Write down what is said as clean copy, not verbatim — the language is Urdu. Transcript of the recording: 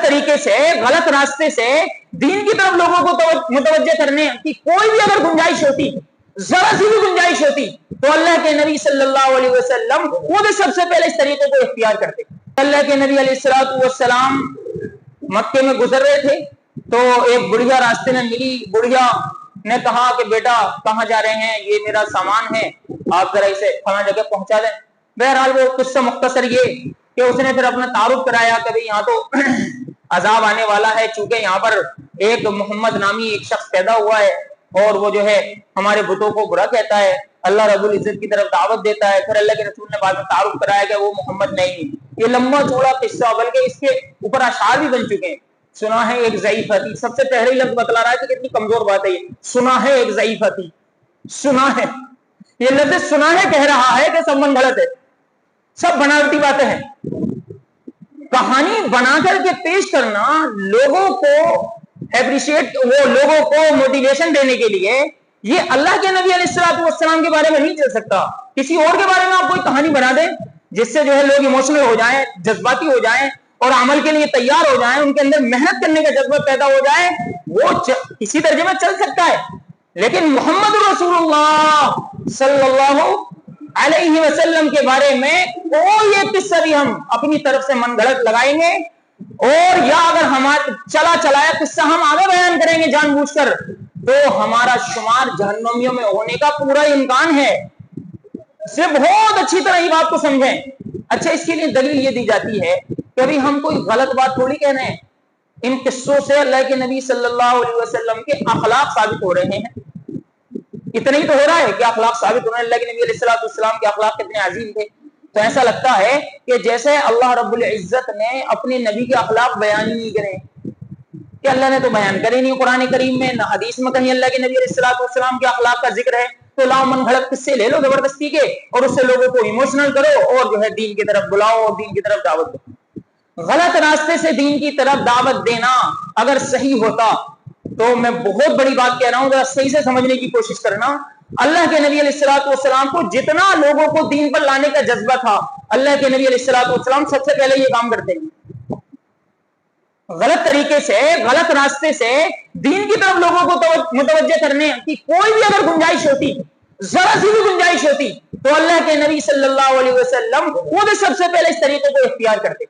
طریقے سے غلط راستے سے دین کی طرف لوگوں کو متوجہ کرنے کی کوئی بھی اگر گنجائش ہوتی، ذرا سی بھی گنجائش ہوتی، تو اللہ کے نبی صلی اللہ علیہ وسلم خود سب سے پہلے اس طریقے کو اختیار کرتے۔ اللہ کے نبی علیہ السلام مکے میں گزر رہے تھے تو ایک بڑھیا راستے میں ملی۔ بڑھیا نے کہا کہ بیٹا کہاں جا رہے ہیں؟ یہ میرا سامان ہے، آپ ذرا اسے فلاں جگہ پہنچا دیں۔ بہرحال وہ قصہ مختصر یہ کہ اس نے پھر اپنا تعارف کرایا کہ یہاں تو عذاب آنے والا ہے، چونکہ یہاں پر ایک محمد نامی ایک شخص پیدا ہوا ہے اور وہ جو ہے ہمارے بتوں کو برا کہتا ہے، اللہ رب العزت کی طرف دعوت دیتا ہے۔ پھر اللہ کے رسول نے بعد میں تعارف کرایا کہ وہ محمد نہیں۔ یہ لمبا چوڑا قصہ، بلکہ اس کے اوپر اشعار بھی بن چکے ہیں۔ سنا ہے ایک ضعیفتی، سب سے پہلے لفظ بتلا رہا ہے کہ کتنی کمزور بات ہے یہ، سنا ہے ایک ضعیفتی۔ سنا ہے، یہ لفظ سنا ہے کہہ رہا ہے کہ سب من غلط ہے، سب بناوٹی باتیں ہیں۔ کہانی بنا کر کے پیش کرنا لوگوں کو اپریشیٹ، وہ لوگوں کو موٹیویشن دینے کے لیے، یہ اللہ کے نبی علیہ السلام کے بارے میں نہیں چل سکتا۔ کسی اور کے بارے میں آپ کوئی کہانی بنا دیں جس سے جو ہے لوگ ایموشنل ہو جائیں، جذباتی ہو جائیں اور عمل کے لیے تیار ہو جائیں، ان کے اندر محنت کرنے کا جذبہ پیدا ہو جائے، وہ کسی درجے میں چل سکتا ہے۔ لیکن محمد رسول اللہ صلی اللہ علیہ وسلم کے بارے میں کوئی ایک قصہ بھی ہم اپنی طرف سے من گھڑت لگائیں گے، اور یا اگر ہمارا چلا چلایا قصہ ہم آگے بیان کریں گے جان بوجھ کر، تو ہمارا شمار جہنمیوں میں ہونے کا پورا امکان ہے۔ صرف بہت اچھی طرح یہ بات کو سمجھیں۔ اچھا، اس کے لیے دلیل یہ دی جاتی ہے کہ ابھی ہم کوئی غلط بات تھوڑی کہہ رہے ہیں، ان قصوں سے اللہ کے نبی صلی اللہ علیہ وسلم کے اخلاق ثابت ہو رہے ہیں۔ اتنا ہی تو ہو رہا ہے کہ اخلاق ثابت ہو رہے ہیں۔ اللہ کے نبی علیہ السلام کے اخلاق کتنے عظیم تھے۔ تو ایسا لگتا ہے کہ جیسے اللہ رب العزت نے اپنے نبی کے اخلاق بیان ہی نہیں کرے، کہ اللہ نے تو بیان کرے نہیں قرآن کریم میں، نہ حدیث میں کہیں اللہ کے نبی علیہ السلام کے اخلاق کا ذکر ہے۔ تو لاؤ من گھڑت قصے لے لو زبردستی کے، اور اس سے لوگوں کو ایموشنل کرو اور جو ہے دین کی طرف بلاؤ اور دین کی طرف دعوت دو۔ غلط راستے سے دین کی طرف دعوت دینا اگر صحیح ہوتا تو میں بہت بڑی بات کہہ رہا ہوں، ذرا صحیح سے سمجھنے کی کوشش کرنا۔ اللہ کے نبی علیہ السلام کو جتنا لوگوں کو دین پر لانے کا جذبہ تھا، اللہ کے نبی علیہ السلام سب سے پہلے یہ کام کرتے ہیں۔ غلط طریقے سے، غلط راستے سے دین کی طرف لوگوں کو متوجہ کرنے کی کوئی بھی اگر گنجائش ہوتی، ذرا سی بھی گنجائش ہوتی، تو اللہ کے نبی صلی اللہ علیہ وسلم خود سب سے پہلے اس طریقے کو اختیار کرتے۔